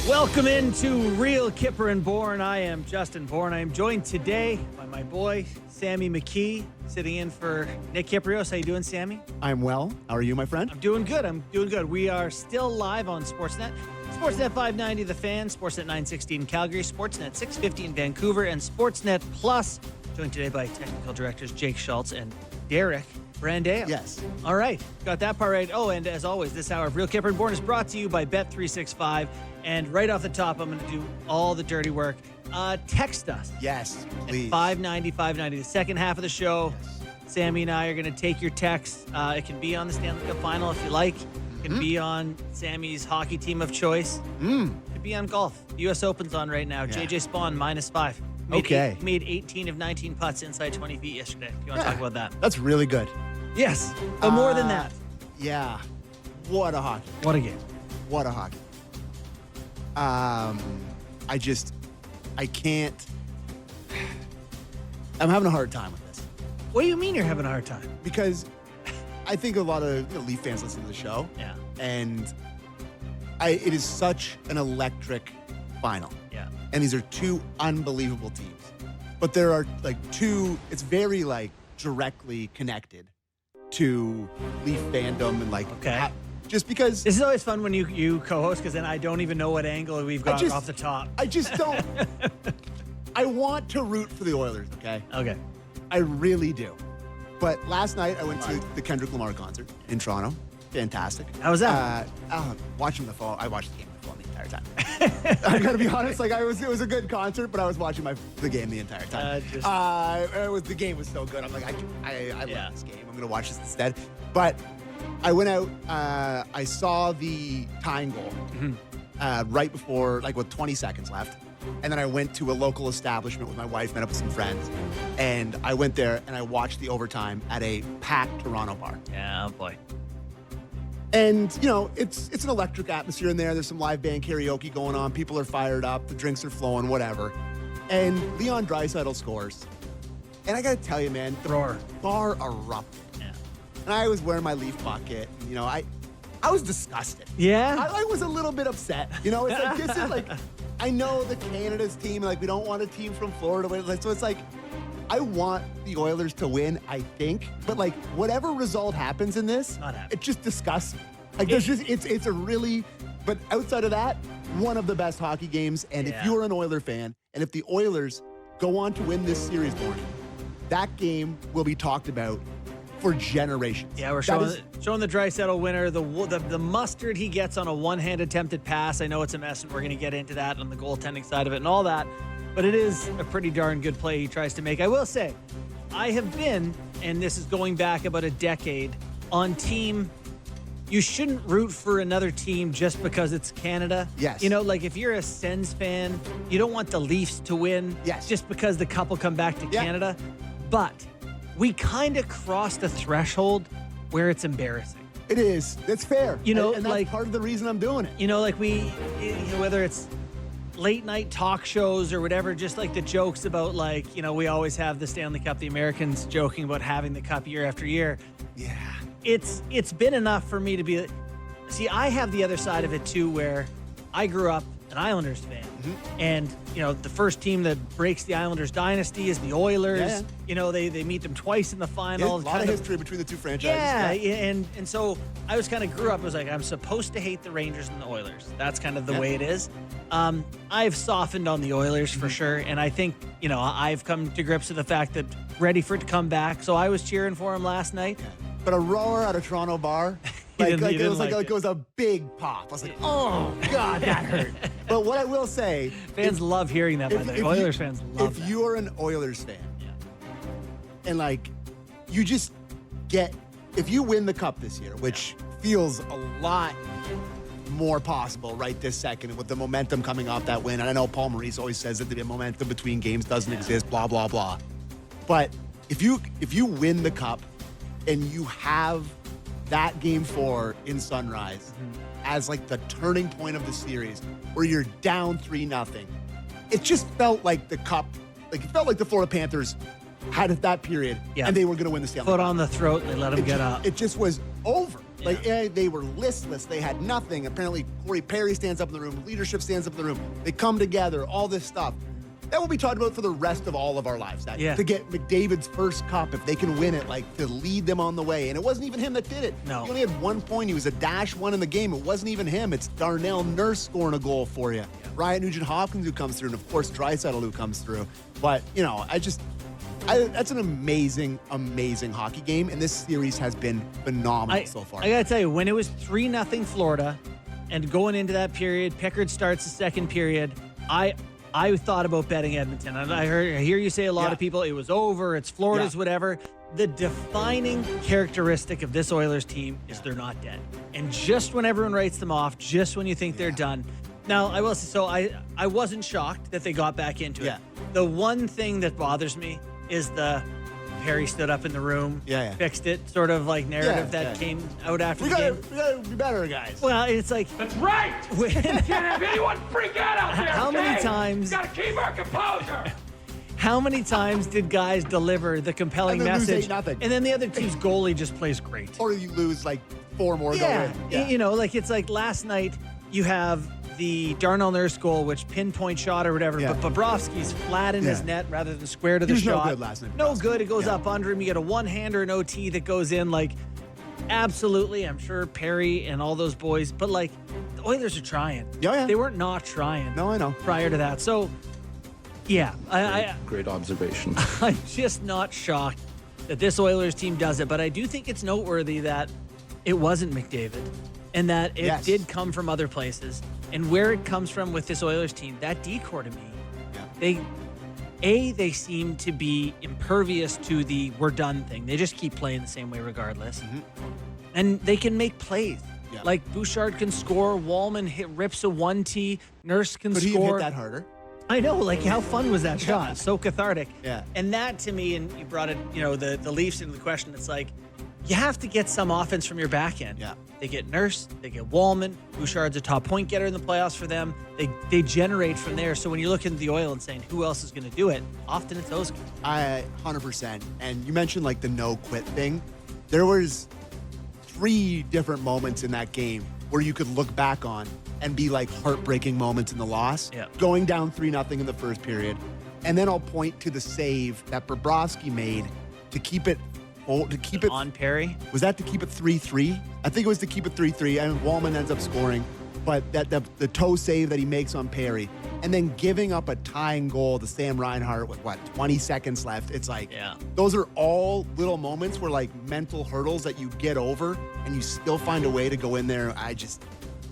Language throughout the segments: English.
Welcome into Real Kipper and Bourne. I am Justin Bourne. I am joined today by my boy, Sammy McKee, sitting in for Nick Kiprios. How you doing, Sammy? I'm well. How are you, my friend? I'm doing good. We are still live on Sportsnet. Sportsnet 590, The Fan, Sportsnet 960 in Calgary, Sportsnet 650 in Vancouver, and Sportsnet Plus. Joined today by technical directors Jake Schultz and Derek Brandale. Yes. All right. Got that part right. Oh, and as always, this hour of Real Kipper and Bourne is brought to you by Bet365. And right off the top, I'm going to do all the dirty work. Text us. Yes, please. 590, the second half of the show. Yes. Sammy and I are going to take your texts. It can be on the Stanley Cup final if you like. It can be on Sammy's hockey team of choice. It could be on golf. The U.S. Open's on right now. Yeah. JJ Spawn, -5. Made 18 of 19 putts inside 20 feet yesterday. If you want to talk about that. That's really good. Yes, but more than that. Yeah. What a hockey. What a game. What a hockey. I can't. I'm having a hard time with this What do you mean you're having a hard time? because I think a lot of Leaf fans listen to the show, Yeah. and it is such an electric final. Yeah. And these are two unbelievable teams. But there are two, it's very directly connected to Leaf fandom and Okay. just because This is always fun when you co-host because then I don't even know what angle we've got off the top. I just don't. I want to root for the Oilers, okay? Okay. I really do. But last night I went to the Kendrick Lamar concert in Toronto. Fantastic. How was that? Watching the phone. I watched the game on the phone the entire time. I gotta be honest. It was a good concert, but I was watching the game the entire time. The game was so good. I'm like, I love this game. I'm gonna watch this instead. But I went out. I saw the tying goal right before, with 20 seconds left. And then I went to a local establishment with my wife, met up with some friends, and I went there and I watched the overtime at a packed Toronto bar. Yeah, oh boy. And, it's an electric atmosphere in there. There's some live band karaoke going on. People are fired up. The drinks are flowing, whatever. And Leon Draisaitl scores. And I got to tell you, man, the bar erupted. Yeah. And I was wearing my Leaf bucket. And, I was disgusted. Yeah? I was a little bit upset. This is I know the Canada's team, we don't want a team from Florida. So it's I want the Oilers to win, I think. But whatever result happens in this, it just disgusts me. It's a really, but outside of that, one of the best hockey games. And if you're an Oiler fan, and if the Oilers go on to win this series, Bourne, that game will be talked about for generations. Yeah, we're showing the Draisaitl winner, the mustard he gets on a one-hand attempted pass. I know it's a mess, and we're going to get into that on the goaltending side of it and all that. But it is a pretty darn good play he tries to make. I will say, I have been, and this is going back about a decade, on team, you shouldn't root for another team just because it's Canada. Yes. If you're a Sens fan, you don't want the Leafs to win just because the couple come back to Canada. But we kind of crossed a threshold where it's embarrassing. It is. It's fair. And that's part of the reason I'm doing it. Whether it's late night talk shows or whatever, just the jokes about we always have the Stanley Cup, the Americans joking about having the cup year after year. Yeah. It's been enough for me to be. See, I have the other side of it too, where I grew up an Islanders fan, and the first team that breaks the Islanders dynasty is the Oilers. Yeah. They meet them twice in the final. A lot of history between the two franchises. Yeah. And so I was kind of grew up. I was I'm supposed to hate the Rangers and the Oilers. That's kind of the way it is. I've softened on the Oilers for sure, and I think I've come to grips with the fact that ready for it to come back. So I was cheering for him last night. Yeah. But a roar at a Toronto bar, it was a big pop. I was like, oh God, that hurt. But what I will say, fans love hearing that. By the way, Oilers fans love that. If you are an Oilers fan, and you just get, if you win the cup this year, which feels a lot more possible right this second with the momentum coming off that win. And I know Paul Maurice always says that the momentum between games doesn't exist, blah, blah, blah. But if you win the cup and you have that game 4 in Sunrise as the turning point of the series where you're down 3-0, it just felt like the cup, it felt like the Florida Panthers had at that period and they were going to win the Stanley Cup. Foot on the throat and they let them get up. It just was over. Like, they were listless. They had nothing. Apparently, Corey Perry stands up in the room. Leadership stands up in the room. They come together, all this stuff. That will be talked about for the rest of all of our lives. To get McDavid's first cup, if they can win it, like to lead them on the way. And it wasn't even him that did it. No. He only had 1 point. He was a -1 in the game. It wasn't even him. It's Darnell Nurse scoring a goal for you. Yeah. Ryan Nugent-Hopkins who comes through, and of course Draisaitl who comes through. But, that's an amazing, amazing hockey game, and this series has been phenomenal so far. I got to tell you, when it was 3-0 Florida, and going into that period, Pickard starts the second period, I thought about betting Edmonton. And I hear you say a lot of people, it was over, it's Florida's, whatever. The defining characteristic of this Oilers team is they're not dead. And just when everyone writes them off, just when you think they're done. Now, I will say, so I wasn't shocked that they got back into it. The one thing that bothers me is the Perry stood up in the room, fixed it, sort of like narrative that came out after the game. We gotta be better, guys. Well, it's like... That's right! We can't have anyone freak out there, How many times... Gotta keep our composure! How many times did guys deliver the compelling message? And then the other team's goalie just plays great. Or you lose like 4 more going. It's like last night you have the Darnell Nurse goal, which pinpoint shot or whatever, but Bobrovsky's flat in his net rather than square to the shot. No good last night. No good. It goes up under him. You get a one-hander in OT that goes in. Like, absolutely, I'm sure Perry and all those boys, but like, the Oilers are trying. They weren't not trying. No, I know. Prior to that. So, Great observation. I'm just not shocked that this Oilers team does it, but I do think it's noteworthy that it wasn't McDavid and that it did come from other places. And where it comes from with this Oilers team, that decor to me, they seem to be impervious to the we're done thing. They just keep playing the same way regardless. And they can make plays. Like Bouchard can score, Wallman rips a 1T, Nurse can score. Could he hit that harder? I know, like how fun was that shot? So cathartic. Yeah. And that to me, and you brought it, the Leafs into the question, it's like, you have to get some offense from your back end. Yeah. They get Nurse, they get Wallman, Bouchard's a top point getter in the playoffs for them. They generate from there. So when you're looking at the Oil and saying, who else is going to do it? Often it's those guys. 100%. And you mentioned like the no quit thing. There was 3 different moments in that game where you could look back on and be like heartbreaking moments in the loss. Going down 3-0 in the first period. And then I'll point to the save that Bobrovsky made to keep it on Perry. Was that to keep it 3-3? I think it was to keep it 3-3. And Wallman ends up scoring. But the toe save that he makes on Perry, and then giving up a tying goal to Sam Reinhart with 20 seconds left. It's like, those are all little moments where like mental hurdles that you get over and you still find a way to go in there.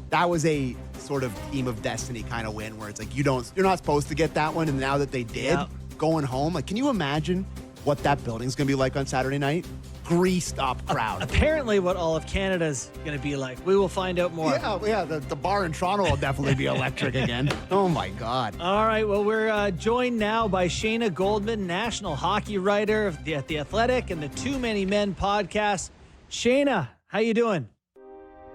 That was a sort of team of destiny kind of win where it's like, you're not supposed to get that one. And now that they did, going home, like, can you imagine what that building's going to be like on Saturday night? Greased up crowd. Apparently what all of Canada's going to be like. We will find out more. Yeah, the bar in Toronto will definitely be electric again. Oh, my God. All right, well, we're joined now by Shayna Goldman, national hockey writer at The Athletic and the Too Many Men podcast. Shayna, how you doing?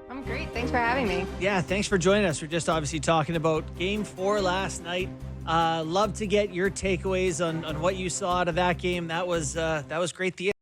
I'm great. Thanks for having me. Yeah, thanks for joining us. We're just obviously talking about Game 4 last night. Love to get your takeaways on what you saw out of that game. That was great.